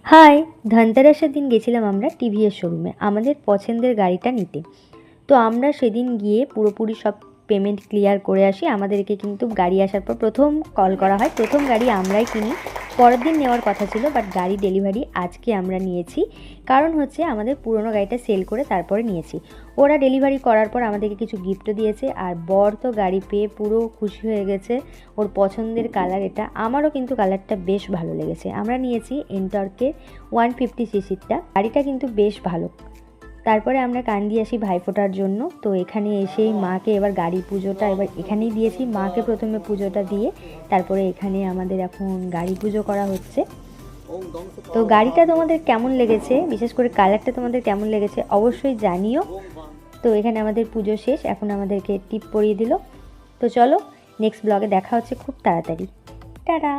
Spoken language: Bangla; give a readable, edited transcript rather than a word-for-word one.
হাই, ধনতেরাসের দিন গেছিলাম আমরা টিভিএস শোরুমে আমাদের পছন্দের গাড়িটা নিতে। তো আমরা সেদিন গিয়ে পুরোপুরি সব পেমেন্ট ক্লিয়ার করে আসি। আমাদেরকে কিন্তু গাড়ি আসার পর প্রথম কল করা হয়, প্রথম গাড়ি আমরাই কিনি। পরের দিন নেওয়ার কথা ছিল, বাট গাড়ি ডেলিভারি আজকে আমরা নিয়েছি। কারণ হচ্ছে আমাদের পুরনো গাড়িটা সেল করে তারপরে নিয়েছি। ওরা ডেলিভারি করার পর আমাদেরকে কিছু গিফটও দিয়েছে। আর বর তো গাড়ি পেয়ে পুরো খুশি হয়ে গেছে। ওর পছন্দের কালার এটা, আমারও কিন্তু কালারটা বেশ ভালো লেগেছে। আমরা নিয়েছি এনটর্কের 150 সিসিরটা। গাড়িটা কিন্তু বেশ ভালো। তারপরে আমরা কান্দি আসি ভাইফোঁটার জন্য। তো এখানে এসেই মাকে এবার গাড়ি পুজোটা এবার এখানেই দিয়েছি। মাকে প্রথমে পুজোটা দিয়ে তারপরে এখানে আমাদের এখন গাড়ি পুজো করা হচ্ছে। তো গাড়িটা তোমাদের কেমন লেগেছে, বিশেষ করে কালারটা তোমাদের কেমন লেগেছে অবশ্যই জানিও। তো এখানে আমাদের পুজো শেষ, এখন আমাদেরকে টিপ পরিয়ে দিল। তো চলো নেক্সট ব্লগে দেখা হচ্ছে খুব তাড়াতাড়ি। টাটা।